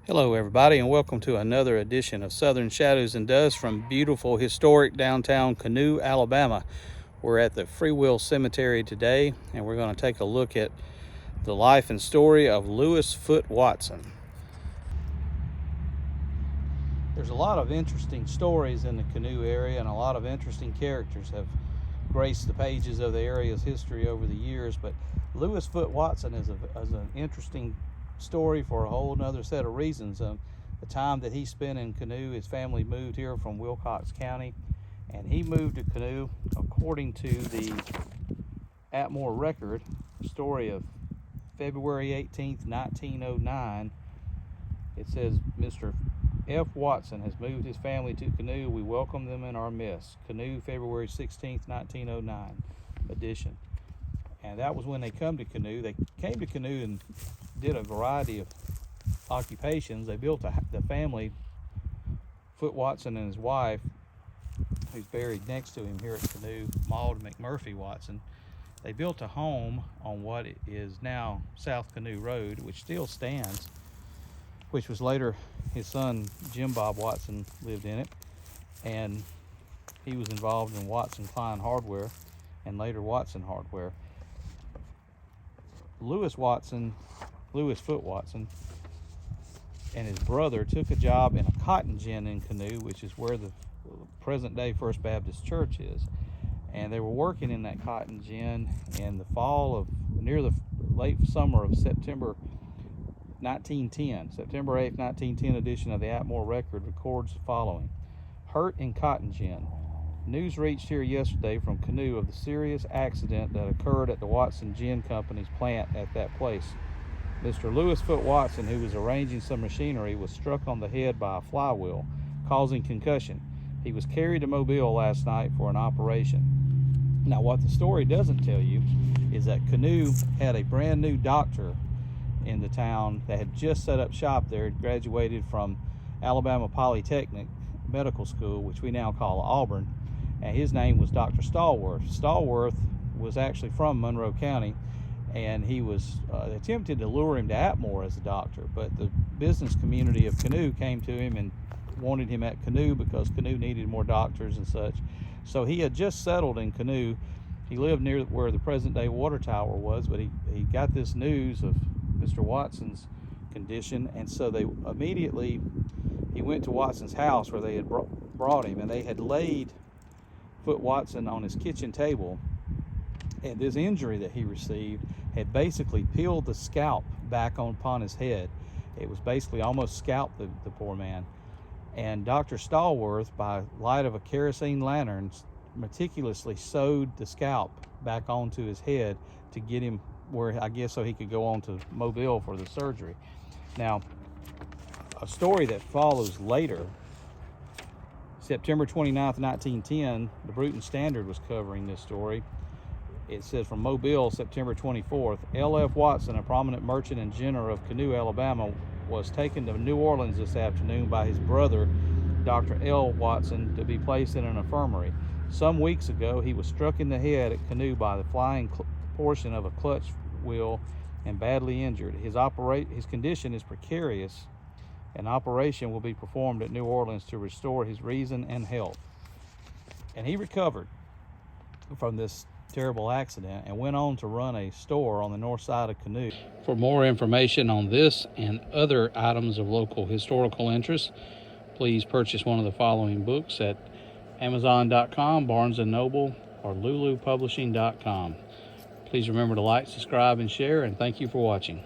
Hello everybody, and welcome to another edition of Southern Shadows and Dust from beautiful historic downtown Canoe, Alabama. We're at the Free Will Cemetery today, and we're going to take a look at the life and story of Lewis Foote Watson. There's a lot of interesting stories in the Canoe area, and a lot of interesting characters have graced the pages of the area's history over the years, but Lewis Foote Watson is an interesting story for a whole nother set of reasons. The time that he spent in Canoe, his family moved here from Wilcox County, and he moved to Canoe according to the Atmore record, story of February 18th, 1909. It says, Mr. F. Watson has moved his family to Canoe. We welcome them in our midst. Canoe, February 16th, 1909 edition. And that was when they come to Canoe. They came to Canoe and did a variety of occupations. They built the family, Foote Watson and his wife, who's buried next to him here at Canoe, Maud McMurphy Watson. They built a home on what is now South Canoe Road, which still stands, which was later his son Jim Bob Watson lived in it, and he was involved in Watson Klein Hardware and later Watson Hardware. Lewis Foote Watson and his brother took a job in a cotton gin in Canoe, which is where the present day First Baptist Church is. And they were working in that cotton gin in the fall of, near the late summer of September 1910. September 8th, 1910 edition of the Atmore record records the following. Hurt in cotton gin. News reached here yesterday from Canoe of the serious accident that occurred at the Watson Gin Company's plant at that place. Mr. Lewis Foote Watson, who was arranging some machinery, was struck on the head by a flywheel, causing concussion. He was carried to Mobile last night for an operation. Now, what the story doesn't tell you is that Canoe had a brand new doctor in the town that had just set up shop there, graduated from Alabama Polytechnic Medical School, which we now call Auburn, and his name was Dr. Stallworth. Stallworth was actually from Monroe County, and he was attempted to lure him to Atmore as a doctor, but the business community of Canoe came to him and wanted him at Canoe because Canoe needed more doctors and such. So he had just settled in Canoe. He lived near where the present day water tower was, but he got this news of Mr. Watson's condition, and so he went to Watson's house where they had brought him, and they had laid Foote Watson on his kitchen table, and this injury that he received had basically peeled the scalp back upon his head. It was basically almost scalped the poor man. And Dr. Stallworth, by light of a kerosene lantern, meticulously sewed the scalp back onto his head to get him where, I guess, so he could go on to Mobile for the surgery. Now, a story that follows later, September 29th, 1910, the Bruton Standard was covering this story. It says, from Mobile, September 24th, L.F. Watson, a prominent merchant and ginner of Canoe, Alabama, was taken to New Orleans this afternoon by his brother, Dr. L. Watson, to be placed in an infirmary. Some weeks ago, he was struck in the head at Canoe by the flying portion of a clutch wheel and badly injured. His condition is precarious. An operation will be performed at New Orleans to restore his reason and health. And he recovered from this terrible accident and went on to run a store on the north side of Canoe. For more information on this and other items of local historical interest, please purchase one of the following books at Amazon.com, Barnes & Noble, or LuluPublishing.com. Please remember to like, subscribe, and share, and thank you for watching.